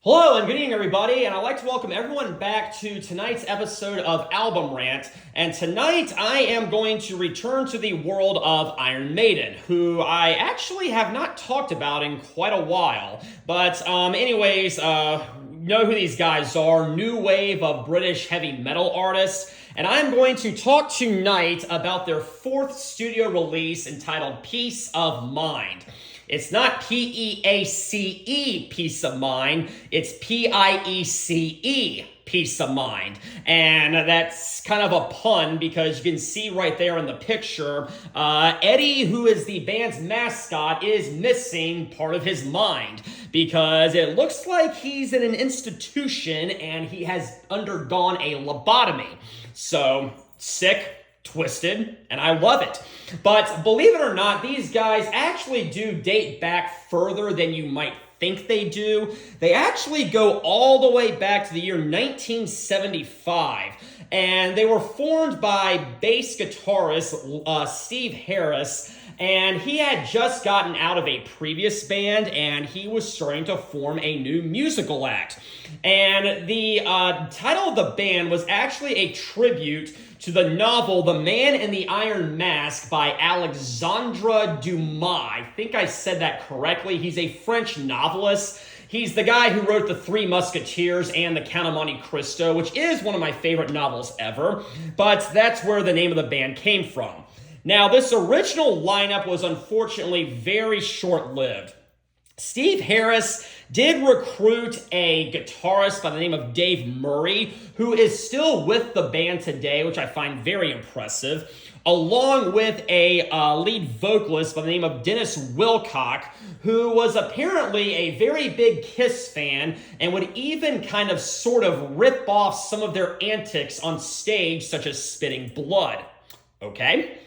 Hello and good evening, everybody, and I'd like to welcome everyone back to tonight's episode of Album Rant. And tonight I am going to return to the world of Iron Maiden, who I actually have not talked about in quite a while. But anyways, you know who these guys are, new wave of British heavy metal artists. And I'm going to talk tonight about their fourth studio release entitled Peace of Mind. It's not P-E-A-C-E, peace of mind. It's P-I-E-C-E, peace of mind. And that's kind of a pun because you can see right there in the picture, Eddie, who is the band's mascot, is missing part of his mind because it looks like he's in an institution and he has undergone a lobotomy. So, sick, twisted, and I love it. But believe it or not, these guys actually do date back further than you might think they do. They actually go all the way back to the year 1975. And they were formed by bass guitarist Steve Harris, and he had just gotten out of a previous band, and he was starting to form a new musical act. And the title of the band was actually a tribute to the novel The Man in the Iron Mask by Alexandre Dumas. I think I said that correctly. He's a French novelist. He's the guy who wrote The Three Musketeers and The Count of Monte Cristo, which is one of my favorite novels ever, but that's where the name of the band came from. Now, this original lineup was unfortunately very short-lived. Steve Harris did recruit a guitarist by the name of Dave Murray, who is still with the band today, which I find very impressive, along with a lead vocalist by the name of Dennis Wilcock, who was apparently a very big Kiss fan and would even kind of sort of rip off some of their antics on stage, such as spitting blood. Okay?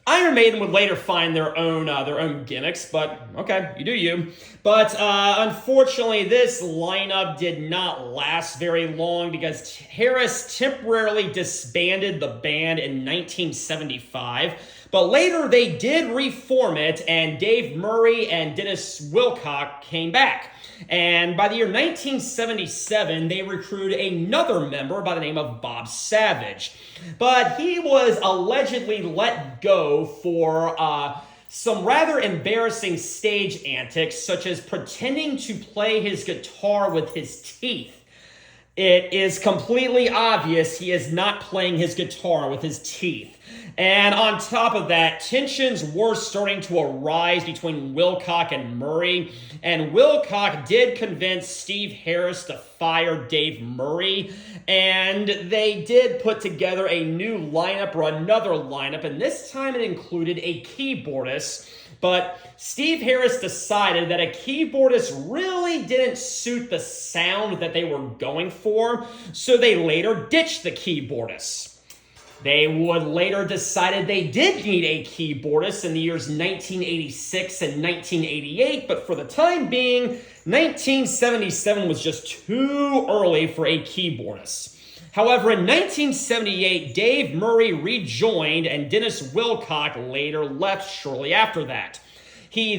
Iron Maiden would later find their own gimmicks, but okay, you do you. But unfortunately, this lineup did not last very long because Harris temporarily disbanded the band in 1975. But later, they did reform it, and Dave Murray and Dennis Wilcock came back. And by the year 1977, they recruited another member by the name of Bob Savage. But he was allegedly let go for some rather embarrassing stage antics, such as pretending to play his guitar with his teeth. It is completely obvious he is not playing his guitar with his teeth. And on top of that, tensions were starting to arise between Wilcock and Murray. And Wilcock did convince Steve Harris to fire Dave Murray. And they did put together a new lineup or another lineup. And this time it included a keyboardist. But Steve Harris decided that a keyboardist really didn't suit the sound that they were going for. So they later ditched the keyboardist. They would later decided they did need a keyboardist in the years 1986 and 1988, but for the time being, 1977 was just too early for a keyboardist. However, in 1978, Dave Murray rejoined and Dennis Wilcock later left shortly after that. The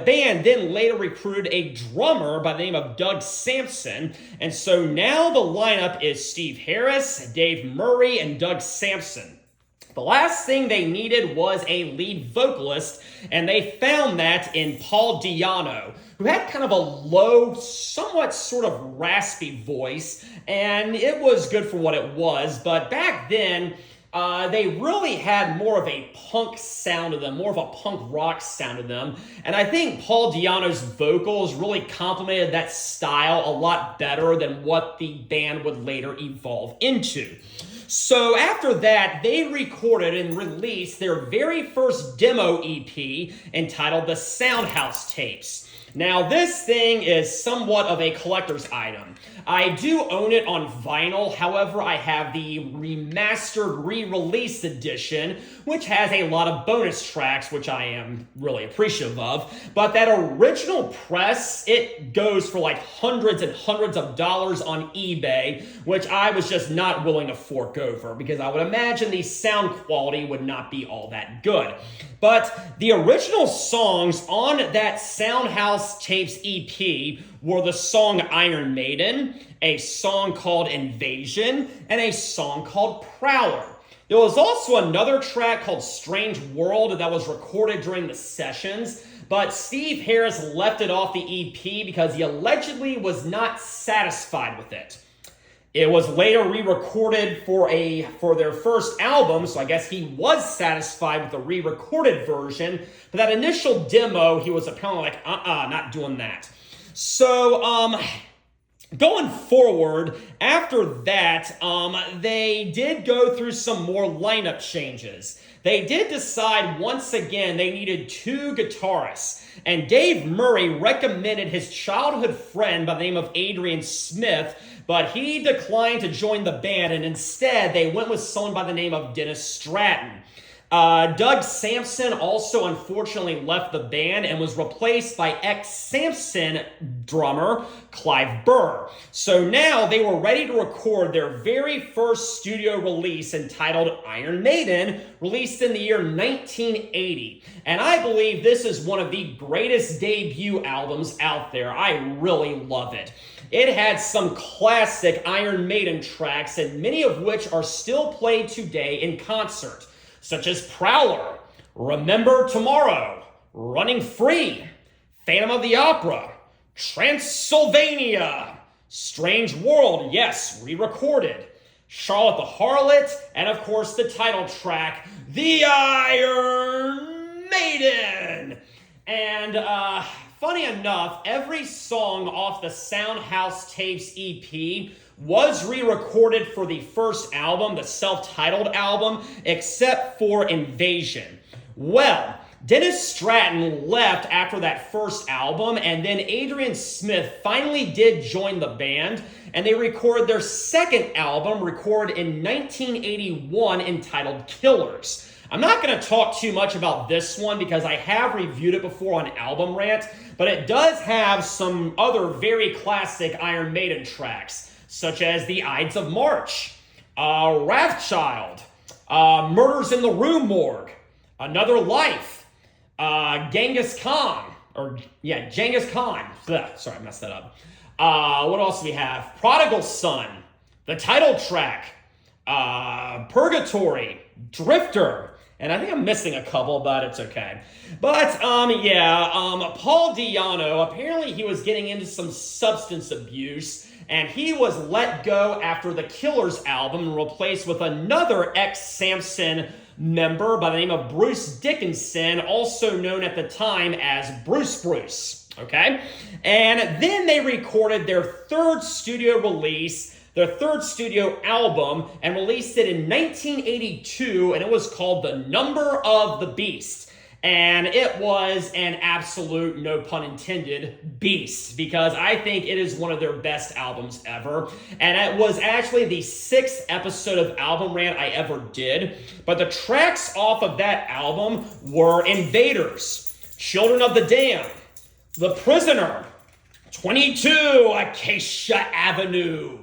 band then later recruited a drummer by the name of Doug Sampson, and so now the lineup is Steve Harris, Dave Murray, and Doug Sampson. The last thing they needed was a lead vocalist, and they found that in Paul Di'Anno, who had kind of a low, somewhat sort of raspy voice, and it was good for what it was, but back then, they really had more of a punk sound to them, more of a punk rock sound to them. And I think Paul Di'Anno's vocals really complemented that style a lot better than what the band would later evolve into. So after that, they recorded and released their very first demo EP entitled The Soundhouse Tapes. Now, this thing is somewhat of a collector's item. I do own it on vinyl, however, I have the remastered re-release edition, which has a lot of bonus tracks, which I am really appreciative of. But that original press, it goes for like hundreds and hundreds of dollars on eBay, which I was just not willing to fork over, because I would imagine the sound quality would not be all that good. But the original songs on that Soundhouse House Tapes EP were the song Iron Maiden, a song called Invasion, and a song called Prowler. There was also another track called Strange World that was recorded during the sessions, but Steve Harris left it off the EP because he allegedly was not satisfied with it. It was later re-recorded for their first album, so I guess he was satisfied with the re-recorded version, but that initial demo, he was apparently like, not doing that. So, going forward, after that, they did go through some more lineup changes. They did decide once again they needed 2 guitarists, and Dave Murray recommended his childhood friend by the name of Adrian Smith, but he declined to join the band, and instead they went with someone by the name of Dennis Stratton. Doug Sampson also unfortunately left the band and was replaced by ex-Sampson drummer Clive Burr. So now they were ready to record their very first studio release entitled Iron Maiden, released in the year 1980. And I believe this is one of the greatest debut albums out there. I really love it. It had some classic Iron Maiden tracks, and many of which are still played today in concert, such as Prowler, Remember Tomorrow, Running Free, Phantom of the Opera, Transylvania, Strange World, yes, re-recorded, Charlotte the Harlot, and of course the title track, The Iron Maiden. And funny enough, every song off the Soundhouse Tapes EP was re-recorded for the first album, the self-titled album, except for Invasion. Well, Dennis Stratton left after that first album, and then Adrian Smith finally did join the band, and they recorded their second album, recorded in 1981, entitled Killers. I'm not going to talk too much about this one because I have reviewed it before on Album Rant, but it does have some other very classic Iron Maiden tracks, such as The Ides of March, Wrathchild, Murders in the Rue Morgue, Another Life, Genghis Khan. Ugh, sorry, I messed that up. What else do we have? Prodigal Son, the title track, Purgatory, Drifter, and I think I'm missing a couple, but it's okay. But, Paul Di'Anno, apparently he was getting into some substance abuse, and he was let go after the Killers album and replaced with another ex-Sampson member by the name of Bruce Dickinson, also known at the time as Bruce, okay? And then they recorded their third studio release, their third studio album, and released it in 1982, and it was called The Number of the Beast. And it was an absolute, no pun intended, beast, because I think it is one of their best albums ever. And it was actually the 6th episode of Album Rant I ever did. But the tracks off of that album were Invaders, Children of the Damned, The Prisoner, 22 Acacia Avenue,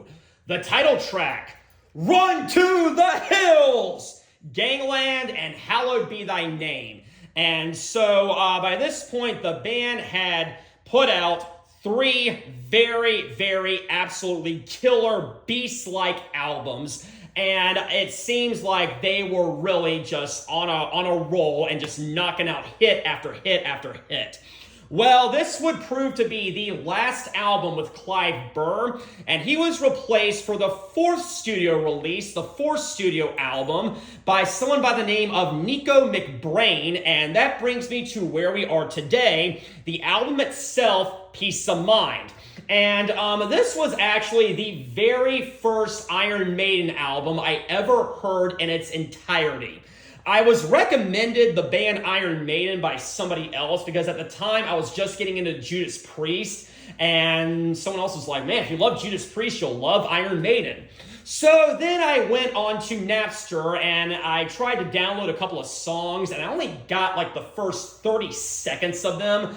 the title track, Run to the Hills, Gangland, and Hallowed Be Thy Name. And so by this point, the band had put out 3 very, very absolutely killer beast-like albums. And it seems like they were really just on a roll and just knocking out hit after hit after hit. Well, this would prove to be the last album with Clive Burr, and he was replaced for the 4th studio release, the 4th studio album, by someone by the name of Nicko McBrain, and that brings me to where we are today, the album itself, Peace of Mind. And this was actually the very first Iron Maiden album I ever heard in its entirety. I was recommended the band Iron Maiden by somebody else because at the time I was just getting into Judas Priest, and someone else was like, man, if you love Judas Priest, you'll love Iron Maiden. So then I went on to Napster and I tried to download a couple of songs, and I only got like the first 30 seconds of them.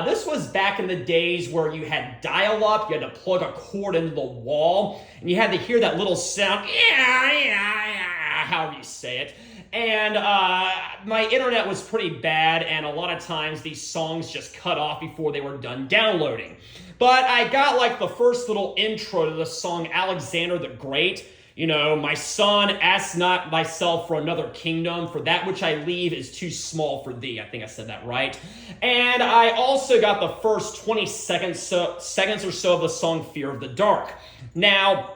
This was back in the days where you had dial-up, you had to plug a cord into the wall, and you had to hear that little sound, however you say it. and my internet was pretty bad, and a lot of times these songs just cut off before they were done downloading. But I got like the first little intro to the song Alexander the Great. You know, my son, ask not thyself for another kingdom, for that which I leave is too small for thee. I think I said that right. And I also got the first 20 seconds or so of the song Fear of the Dark. Now,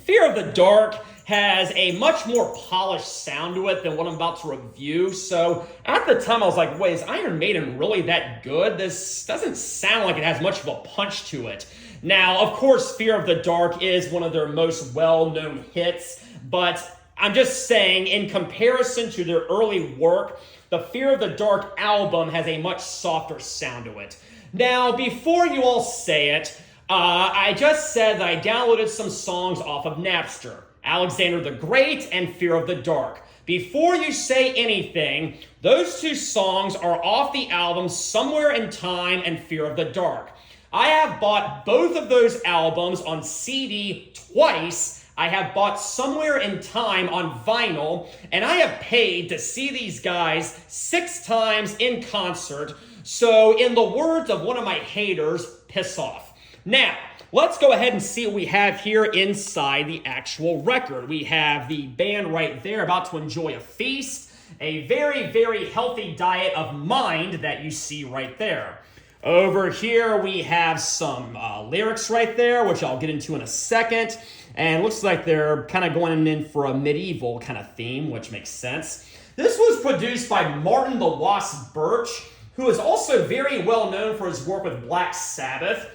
Fear of the Dark has a much more polished sound to it than what I'm about to review. So at the time I was like, wait, is Iron Maiden really that good? This doesn't sound like it has much of a punch to it. Now, of course, Fear of the Dark is one of their most well-known hits, but I'm just saying, in comparison to their early work, the Fear of the Dark album has a much softer sound to it. Now, before you all say it, I just said that I downloaded some songs off of Napster, Alexander the Great and Fear of the Dark. Before you say anything, those two songs are off the album Somewhere in Time and Fear of the Dark. I have bought both of those albums on CD twice. I have bought Somewhere in Time on vinyl, and I have paid to see these guys 6 times in concert. So in the words of one of my haters, piss off. Now, let's go ahead and see what we have here inside the actual record. We have the band right there about to enjoy a feast, a very, very healthy diet of mind that you see right there. Over here, we have some lyrics right there, which I'll get into in a second. And it looks like they're kind of going in for a medieval kind of theme, which makes sense. This was produced by Martin the Wasp Birch, who is also very well known for his work with Black Sabbath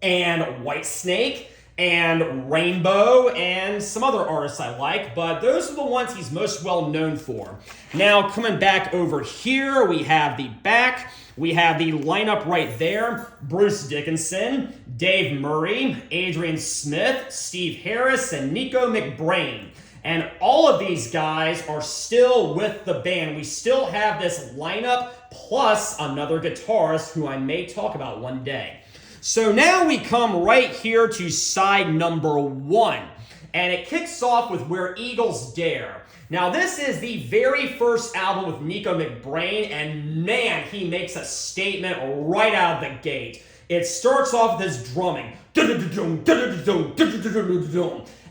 and Whitesnake and Rainbow and some other artists I like, but those are the ones he's most well known for. Now, coming back over here, we have the back. We have the lineup right there: Bruce Dickinson, Dave Murray, Adrian Smith, Steve Harris, and Nicko McBrain. And all of these guys are still with the band. We still have this lineup plus another guitarist who I may talk about one day. So now we come right here to side number 1. And it kicks off with Where Eagles Dare. Now, this is the very first album with Nicko McBrain, and man, he makes a statement right out of the gate. It starts off with his drumming.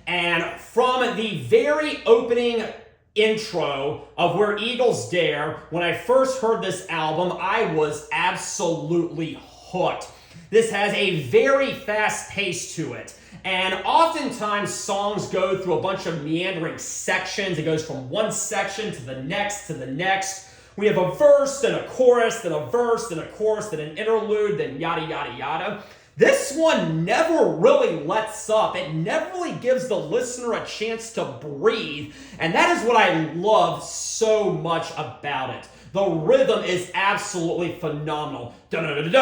And from the very opening intro of Where Eagles Dare, when I first heard this album, I was absolutely hooked. This has a very fast pace to it. And oftentimes songs go through a bunch of meandering sections. It goes from one section to the next to the next. We have a verse, then a chorus, then a verse, then a chorus, then an interlude, then yada, yada, yada. This one never really lets up. It never really gives the listener a chance to breathe. And that is what I love so much about it. The rhythm is absolutely phenomenal. And it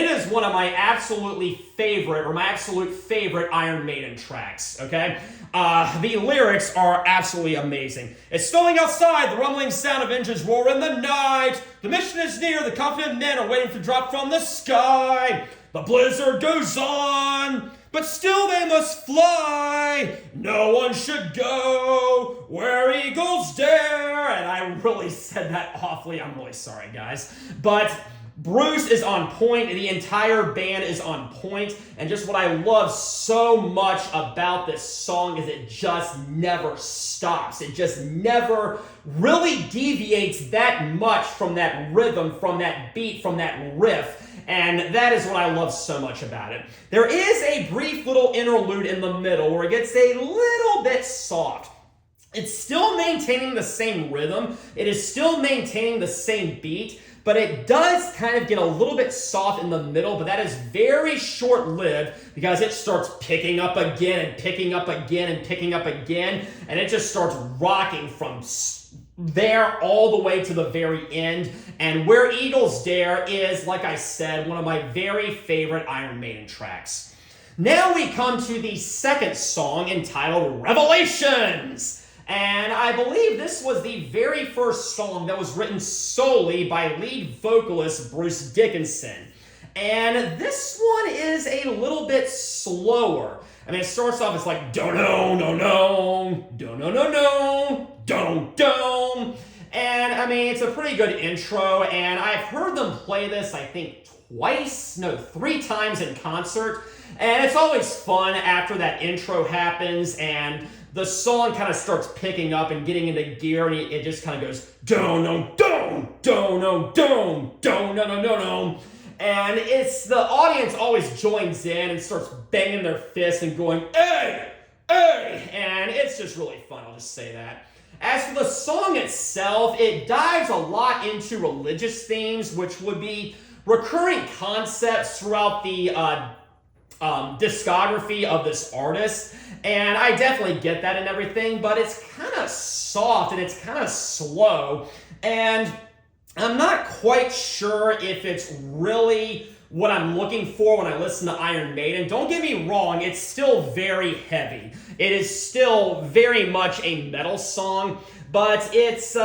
is one of my absolute favorite Iron Maiden tracks, okay? The lyrics are absolutely amazing. It's snowing outside, the rumbling sound of engines roar in the night. The mission is near, the confident men are waiting to drop from the sky. The blizzard goes on, but still they must fly. No one should go where eagles dare. And I really said that awfully. I'm really sorry, guys. But Bruce is on point. The entire band is on point. And just what I love so much about this song is it just never stops. It just never really deviates that much from that rhythm, from that beat, from that riff. And that is what I love so much about it. There is a brief little interlude in the middle where it gets a little bit soft. It's still maintaining the same rhythm. It is still maintaining the same beat, but it does kind of get a little bit soft in the middle, but that is very short-lived because it starts picking up again and picking up again and picking up again, and it just starts rocking from there all the way to the very end. And Where Eagles Dare is, like I said, one of my very favorite Iron Maiden tracks. Now we come to the second song entitled Revelations. And I believe this was the very first song that was written solely by lead vocalist Bruce Dickinson. And this one is a little bit slower. I mean, it starts off, it's like, do-no-no-no, do-no-no-no, don't. And, I mean, it's a pretty good intro, and I've heard them play this, I think, three times in concert. And it's always fun after that intro happens, and the song kind of starts picking up and getting into gear, and it just kind of goes, do-no-no-no. And it's the audience always joins in and starts banging their fists and going, hey, hey, and it's just really fun, I'll just say that. As for the song itself, it dives a lot into religious themes, which would be recurring concepts throughout the discography of this artist, and I definitely get that and everything, but it's kind of soft and it's kind of slow, and I'm not quite sure if it's really what I'm looking for when I listen to Iron Maiden. Don't get me wrong, it's still very heavy. It is still very much a metal song, but it's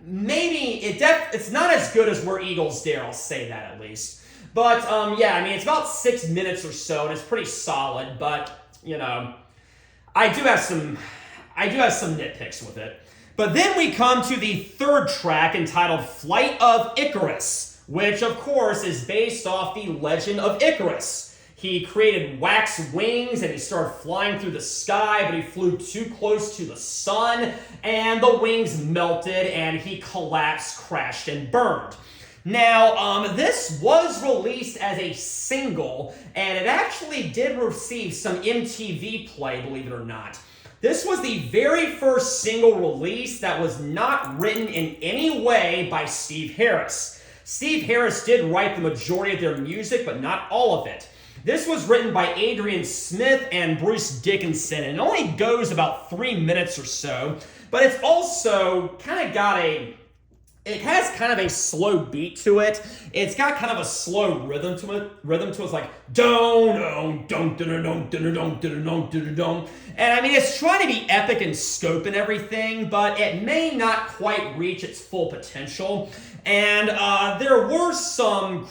it's not as good as Where Eagles Dare, I'll say that at least. But yeah, I mean, it's about 6 minutes or so, and it's pretty solid, but you know, I do have some nitpicks with it. But then we come to the third track entitled Flight of Icarus, which of course is based off the legend of Icarus. He created wax wings and he started flying through the sky, but he flew too close to the sun and the wings melted and he collapsed, crashed, and burned. Now, this was released as a single, and it actually did receive some MTV play, believe it or not. This was the very first single release that was not written in any way by Steve Harris. Steve Harris did write the majority of their music, but not all of it. This was written by Adrian Smith and Bruce Dickinson, and it only goes about 3 minutes or so, but it's also kind of got it has kind of a slow beat to it. It's got kind of a slow rhythm to it. It's like don. And I mean, it's trying to be epic in scope and everything, but it may not quite reach its full potential. And there were some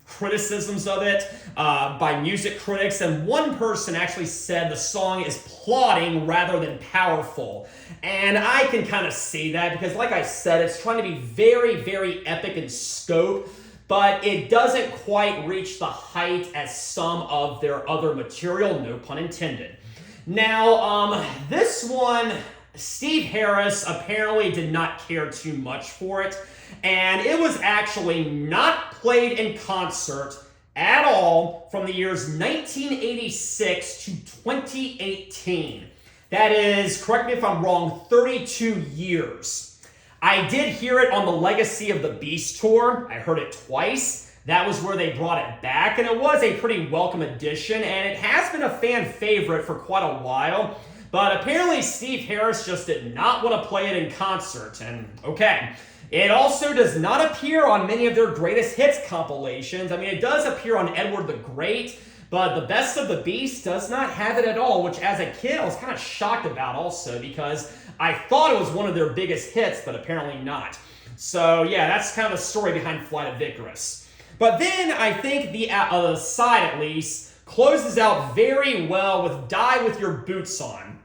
criticisms of it by music critics, and one person actually said the song is plodding rather than powerful. And I can kind of see that because, like I said, it's trying to be very, very epic in scope, but it doesn't quite reach the height as some of their other material, no pun intended. Now, this one, Steve Harris apparently did not care too much for it, and it was actually not played in concert at all from the years 1986 to 2018. That is, correct me if I'm wrong, 32 years. I did hear it on the Legacy of the Beast tour. I heard it twice. That was where they brought it back, and it was a pretty welcome addition, and it has been a fan favorite for quite a while. But apparently Steve Harris just did not want to play it in concert, and okay. It also does not appear on many of their greatest hits compilations. I mean, it does appear on Edward the Great, but the Best of the Beast does not have it at all, which as a kid I was kind of shocked about also because I thought it was one of their biggest hits, but apparently not. So yeah, that's kind of the story behind Flight of Icarus. But then I think the side at least closes out very well with Die With Your Boots On.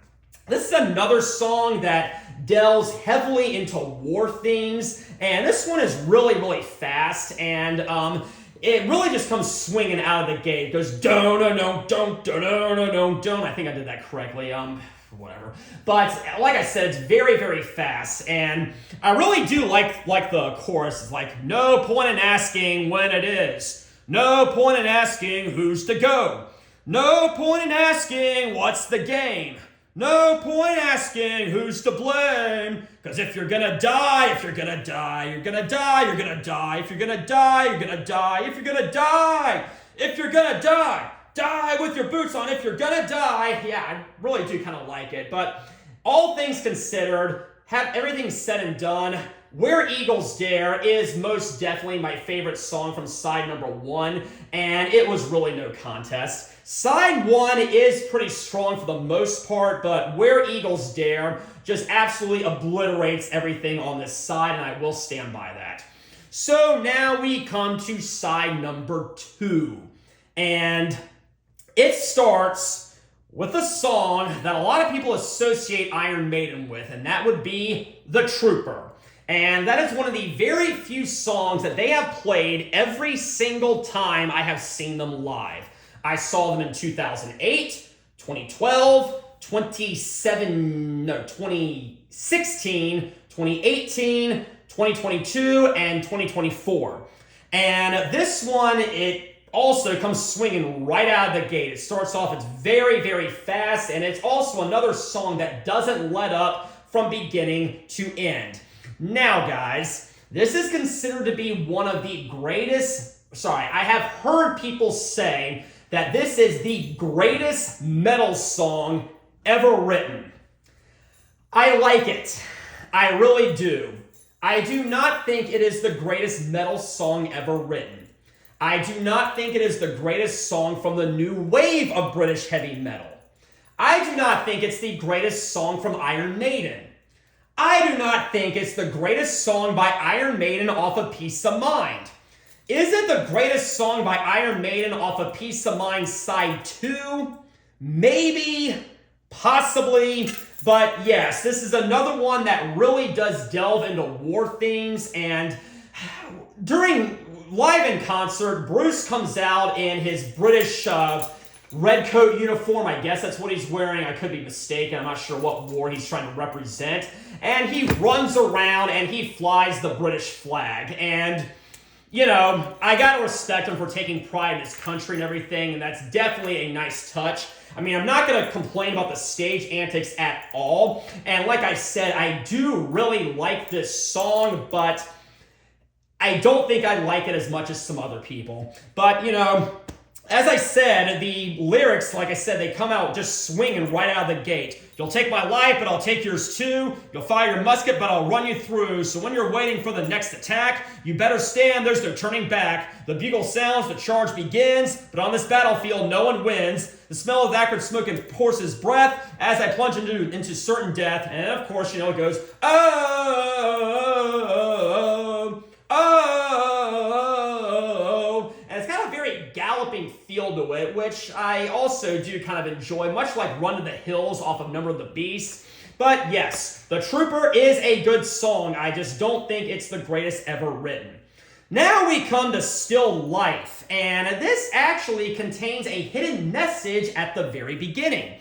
This is another song that delves heavily into war themes, and this one is really, really fast, and it really just comes swinging out of the gate. It goes don't. I think I did that correctly. Whatever. But like I said, it's very, very fast, and I really do like the chorus. It's like, no point in asking when it is. No point in asking who's to go. No point in asking what's the game. No point asking who's to blame, cause if you're gonna die, you're gonna die. If you're gonna die, you're gonna die. If you're gonna die, die with your boots on. If you're gonna die. Yeah, I really do kind of like it, but all things considered, have everything said and done, Where Eagles Dare is most definitely my favorite song from side number 1, and it was really no contest. Side 1 is pretty strong for the most part, but Where Eagles Dare just absolutely obliterates everything on this side, and I will stand by that. So now we come to side number 2. And it starts with a song that a lot of people associate Iron Maiden with, and that would be The Trooper. And that is one of the very few songs that they have played every single time I have seen them live. I saw them in 2008, 2012, 2016, 2018, 2022, and 2024. And this one, it also comes swinging right out of the gate. It starts off, it's very, very fast, and it's also another song that doesn't let up from beginning to end. Now, guys, this is considered to be one of the greatest, I have heard people say that this is the greatest metal song ever written. I like it. I really do. I do not think it is the greatest metal song ever written. I do not think it is the greatest song from the new wave of British heavy metal. I do not think it's the greatest song from Iron Maiden. I do not think it's the greatest song by Iron Maiden off of Peace of Mind. Is it the greatest song by Iron Maiden off of Peace of Mind Side 2? Maybe, possibly, but yes, this is another one that really does delve into war themes, and during live in concert, Bruce comes out in his British red coat uniform. I guess that's what he's wearing. I could be mistaken. I'm not sure what war he's trying to represent. And he runs around and he flies the British flag. And, you know, I gotta respect him for taking pride in his country and everything, and that's definitely a nice touch. I mean, I'm not gonna complain about the stage antics at all. And like I said, I do really like this song, but I don't think I like it as much as some other people. But, you know, as I said, the lyrics, like I said, they come out just swinging right out of the gate. You'll take my life, but I'll take yours too. You'll fire your musket, but I'll run you through. So when you're waiting for the next attack, you better stand, there's no turning back. The bugle sounds, the charge begins, but on this battlefield, no one wins. The smell of acrid smoke and horse's breath as I plunge into certain death. And of course, you know, it goes, oh, oh, and it's got a very galloping feel to it, which I also do kind of enjoy, much like Run to the Hills off of Number of the Beast. But yes, The Trooper is a good song. I just don't think it's the greatest ever written. Now we come to Still Life, and this actually contains a hidden message at the very beginning.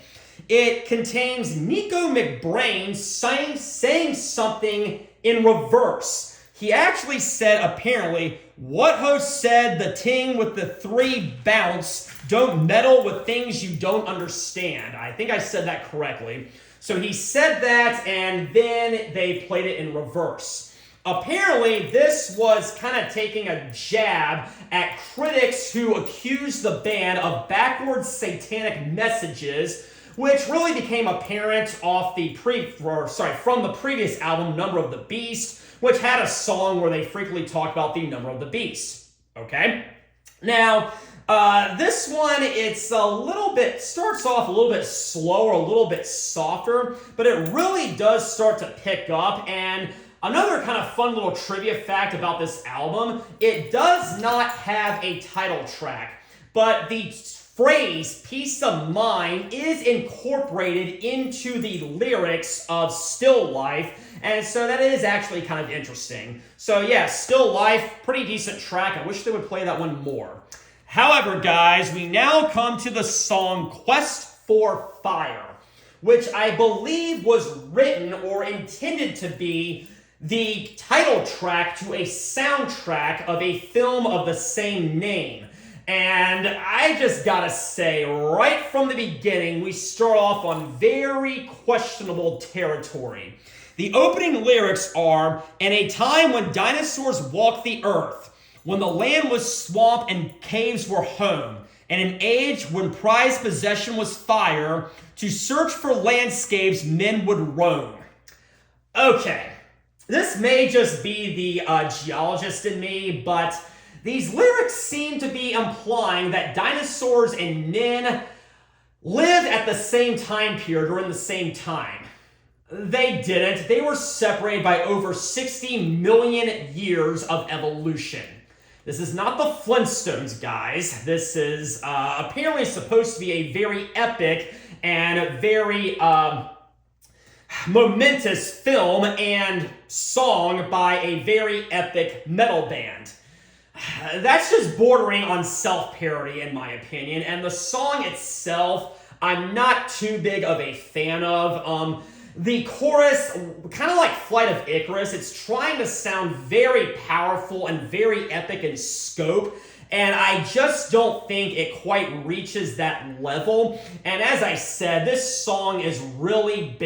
It contains Nicko McBrain saying something in reverse. He actually said, apparently, what host said the ting with the 3 bounce, don't meddle with things you don't understand. I think I said that correctly. So he said that, and then they played it in reverse. Apparently, this was kind of taking a jab at critics who accused the band of backwards satanic messages, which really became apparent off the from the previous album, Number of the Beast, which had a song where they frequently talked about the number of the beast. Okay? Now, this one, it's a little bit, starts off a little bit slower, a little bit softer, but it really does start to pick up. And another kind of fun little trivia fact about this album, it does not have a title track, but the phrase Peace of Mind is incorporated into the lyrics of Still Life, and so that is actually kind of interesting. So yeah, Still Life, pretty decent track. I wish they would play that one more. However, guys, we now come to the song Quest for Fire, which I believe was written or intended to be the title track to a soundtrack of a film of the same name. And I just gotta say, right from the beginning, we start off on very questionable territory. The opening lyrics are, in a time when dinosaurs walked the earth, when the land was swamp and caves were home, in an age when prized possession was fire, to search for landscapes men would roam. Okay, this may just be the geologist in me, but these lyrics seem to be implying that dinosaurs and men lived at the same time period or in the same time. They didn't. They were separated by over 60 million years of evolution. This is not the Flintstones, guys. This is apparently supposed to be a very epic and very momentous film and song by a very epic metal band. That's just bordering on self-parody, in my opinion, and the song itself, I'm not too big of a fan of. The chorus, kind of like Flight of Icarus, it's trying to sound very powerful and very epic in scope, and I just don't think it quite reaches that level. And as I said, this song is really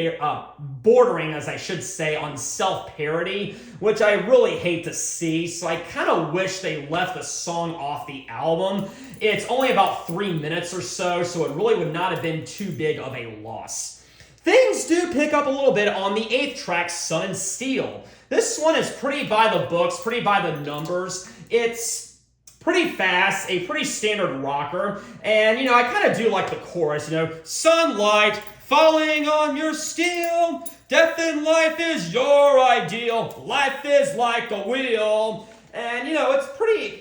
bordering, as I should say, on self-parody, which I really hate to see, so I kind of wish they left the song off the album. It's only about 3 minutes or so, so it really would not have been too big of a loss. Things do pick up a little bit on the 8th track, Sun and Steel. This one is pretty by the books, pretty by the numbers. It's pretty fast, a pretty standard rocker, and, you know, I kind of do like the chorus, you know, sunlight falling on your steel, death in life is your ideal, life is like a wheel. And, you know, it's pretty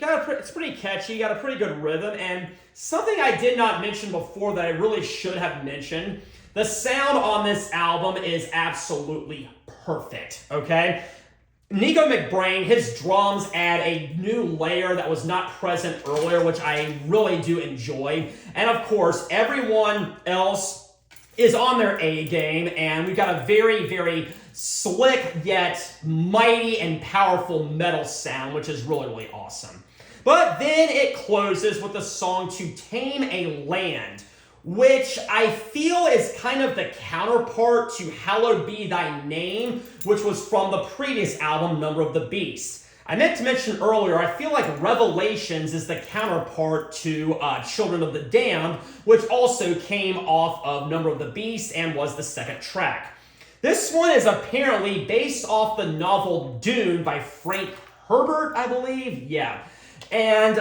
catchy, got a pretty good rhythm, and something I did not mention before that I really should have mentioned, the sound on this album is absolutely perfect, okay? Nicko McBrain, his drums add a new layer that was not present earlier, which I really do enjoy. And of course, everyone else is on their A game, and we've got a very, very slick yet mighty and powerful metal sound, which is really, really awesome. But then it closes with the song To Tame a Land, which I feel is kind of the counterpart to Hallowed Be Thy Name, which was from the previous album, Number of the Beast. I meant to mention earlier, I feel like Revelations is the counterpart to Children of the Damned, which also came off of Number of the Beast and was the second track. This one is apparently based off the novel Dune by Frank Herbert, I believe. Yeah. And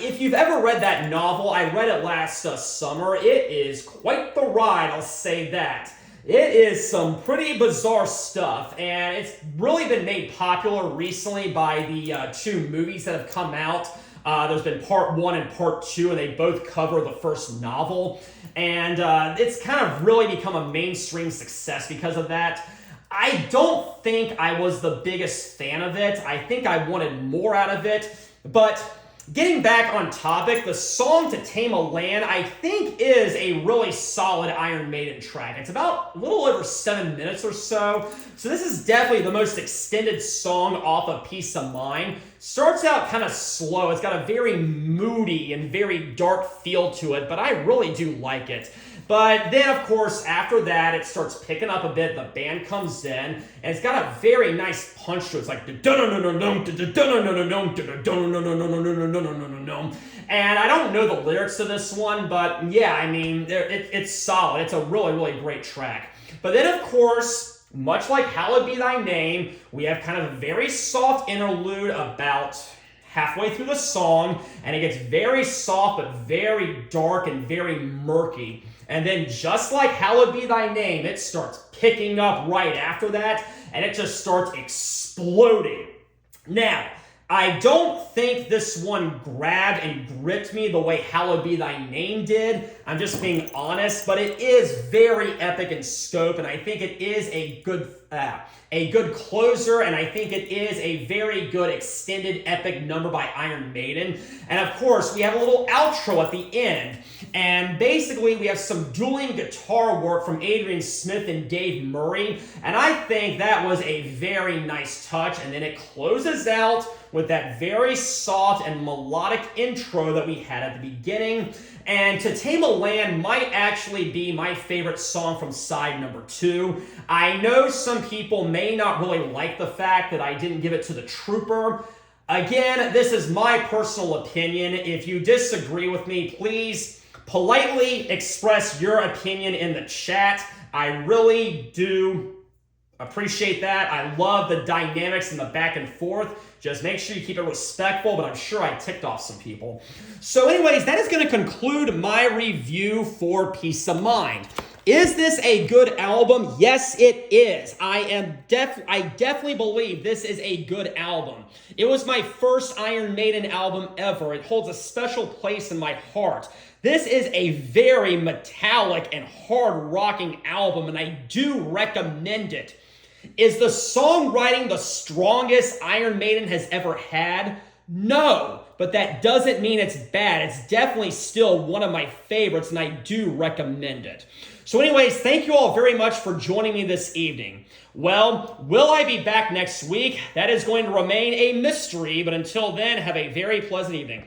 if you've ever read that novel, I read it last summer. It is quite the ride, I'll say that. It is some pretty bizarre stuff, and it's really been made popular recently by the 2 movies that have come out. There's been part 1 and part 2, and they both cover the first novel. And it's kind of really become a mainstream success because of that. I don't think I was the biggest fan of it. I think I wanted more out of it. But getting back on topic, the song To Tame a Land, I think, is a really solid Iron Maiden track. It's about a little over 7 minutes or so. So this is definitely the most extended song off of Peace of Mind. Starts out kind of slow. It's got a very moody and very dark feel to it, but I really do like it. But then, of course, after that, it starts picking up a bit. The band comes in, and it's got a very nice punch to it. It's like, and I don't know the lyrics to this one, but yeah, I mean, it's solid. It's a really, really great track. But then, of course, much like Hallowed Be Thy Name, we have kind of a very soft interlude about halfway through the song, and it gets very soft, but very dark and very murky. And then just like Hallowed Be Thy Name, it starts picking up right after that, and it just starts exploding. Now, I don't think this one grabbed and gripped me the way Hallowed Be Thy Name did. I'm just being honest, but it is very epic in scope, and I think it is a good closer, and I think it is a very good extended epic number by Iron Maiden. And of course, we have a little outro at the end. And basically, we have some dueling guitar work from Adrian Smith and Dave Murray. And I think that was a very nice touch. And then it closes out with that very soft and melodic intro that we had at the beginning. And To Tame a Land might actually be my favorite song from side number 2. I know some people may not really like the fact that I didn't give it to the Trooper. Again, this is my personal opinion. If you disagree with me, please politely express your opinion in the chat. I really do appreciate that. I love the dynamics and the back and forth. Just make sure you keep it respectful, but I'm sure I ticked off some people. So anyways, that is going to conclude my review for Peace of Mind. Is this a good album? Yes, it is. I definitely believe this is a good album. It was my first Iron Maiden album ever. It holds a special place in my heart. This is a very metallic and hard-rocking album, and I do recommend it. Is the songwriting the strongest Iron Maiden has ever had? No, but that doesn't mean it's bad. It's definitely still one of my favorites, and I do recommend it. So anyways, thank you all very much for joining me this evening. Well, will I be back next week? That is going to remain a mystery, but until then, have a very pleasant evening.